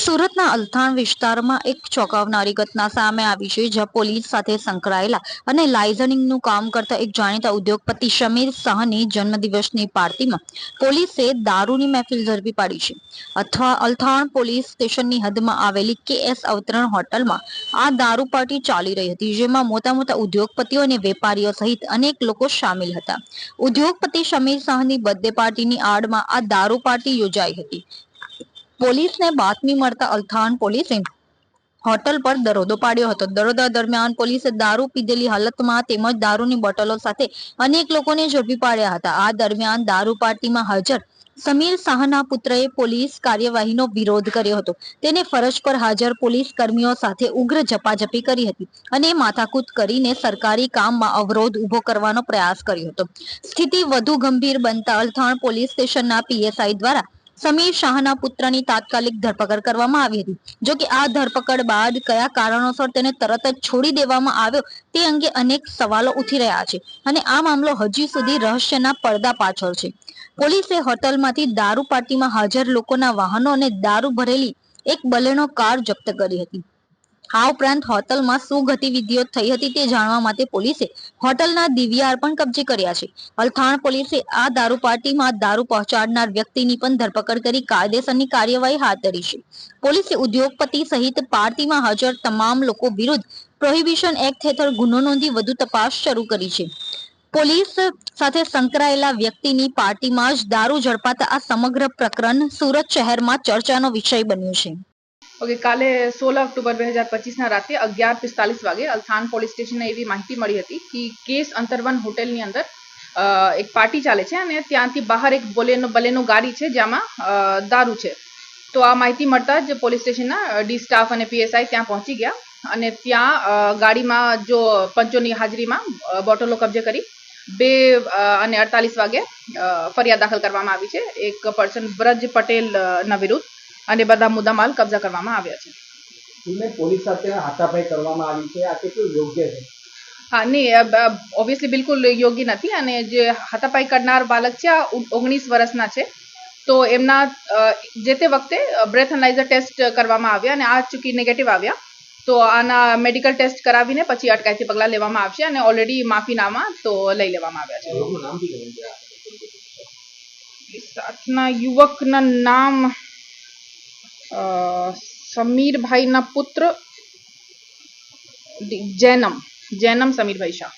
સુરતના અલથાણ વિસ્તારમાં એક ચોંકાવનારી ઘટના સામે આવી છે, જ્યાં પોલીસ સાથે સંકળાયેલા અને લાયઝનિંગનું કામ કરતા એક જાણીતા ઉદ્યોગપતિ સમીર શાહની જન્મદિવસની પાર્ટીમાં પોલીસે દારૂની મહેફિલ ઝડપી પાડી છે. અલથાણ પોલીસ સ્ટેશનની હદમાં આવેલી KS અવતરણ હોટલમાં આ દારૂ પાર્ટી ચાલી રહી હતી, જેમાં મોટા ઉદ્યોગપતિઓ અને વેપારીઓ સહિત અનેક લોકો સામેલ હતા. ઉદ્યોગપતિ સમીર શાહની બર્થડે પાર્ટીની આડમાં આ દારૂ પાર્ટી યોજાઈ હતી. પોલીસને બાતમી મળતા અલથાણ પોલીસે હોટલ પર દરોડો પાડ્યો હતો. દરોડા દરમિયાન પોલીસે દારૂ પીધેલી હાલતમાં તેમજ દારૂની બોટલો સાથે અનેક લોકોને ઝડપી પાડ્યા હતા. આ દરમિયાન દારૂ પાર્ટીમાં હાજર સમીર શાહના પુત્રએ પોલીસ કાર્યવાહીનો વિરોધ કર્યો હતો. તેને ફરજ પર હાજર પોલીસ કર્મીઓ સાથે ઉગ્ર ઝપાઝપી કરી હતી અને માથાકૂટ કરીને સરકારી કામમાં અવરોધ ઉભો કરવાનો પ્રયાસ કર્યો હતો. સ્થિતિ વધુ ગંભીર બનતા અલથાણ પોલીસ સ્ટેશનના PSI દ્વારા સમીર શાહના પુત્રની તાત્કાલિક ધરપકડ કરવામાં આવી હતી. જો કે આ ધરપકડ બાદ કયા કારણોસર તેને તરત જ છોડી દેવામાં આવ્યો તે અંગે અનેક સવાલો ઉઠી રહ્યા છે અને આ મામલો હજી સુધી રહસ્યના પડદા પાછળ છે. પોલીસે હોટલમાંથી દારૂ પાર્ટીમાં હાજર લોકોના વાહનો અને દારૂ ભરેલી એક બલેનો કાર જપ્ત કરી હતી. આ ઉપરાંત હોટલમાં શું ગતિવિધિઓ થઈ હતી તે જાણવા માટે પોલીસે હોટલના DVR પણ કબજે કર્યા છે. અલથાણ પોલીસે આ દારૂ પાર્ટીમાં દારૂ પહોંચાડનાર વ્યક્તિની પણ ધરપકડ કરી કાયદેસરની કાર્યવાહી હાથ ધરી છે. પોલીસે ઉદ્યોગપતિ સહિત પાર્ટીમાં હાજર તમામ લોકો વિરુદ્ધ પ્રોહિબિશન એક્ટ હેઠળ ગુનો નોંધી વધુ તપાસ શરૂ કરી છે. પોલીસ સાથે સંકળાયેલા વ્યક્તિની પાર્ટીમાં જ દારૂ ઝડપાતા આ સમગ્ર પ્રકરણ સુરત શહેરમાં ચર્ચાનો વિષય બન્યું છે. ઓકે, કાલે 16 ઓક્ટોબર 2025 ના રાતે 11:45 વાગે અલથાણ પોલીસ સ્ટેશનને એવી માહિતી મળી હતી કે કેસ અંતરવન હોટેલની અંદર એક પાર્ટી ચાલે છે અને ત્યાંથી બહાર એક બલેનો ગાડી છે જેમાં દારૂ છે. તો આ માહિતી મળતા જ પોલીસ સ્ટેશનના ડી સ્ટાફ અને PSI ત્યાં પહોંચી ગયા અને ત્યાં ગાડીમાં જો પંચોની હાજરીમાં બોટલો કબજે કરી 2:48 વાગે ફરિયાદ દાખલ કરવામાં આવી છે એક પર્સન બ્રજ પટેલ ના વિરુદ્ધ અને બધા મુદ્દામાલ કબજા કરવામાં આવ્યા છે. પોલીસ સાથે હાથાપાઈ કરવામાં આવી છે, આ કેટલું યોગ્ય છે? હા, નહીં, ઓબ્વિયસલી બિલકુલ યોગ્ય નથી અને જે હાથાપાઈ કરનાર બાળક છે આ 19 વર્ષના છે. તો એમના જે તે વખતે બ્રેથ એનાલાઇઝર ટેસ્ટ કરવામાં આવ્યા અને આ ચૂકી નેગેટિવ આવ્યા. તો આના મેડિકલ ટેસ્ટ કરાવીને પછી અટકાયતી પગલાં લેવામાં આવશે અને ઓલરેડી માફીનામા તો લઈ લેવામાં આવ્યા છે. સાથના યુવકના નામ સમીરભાઈના પુત્ર જૈનમ સમીરભાઈ શાહ.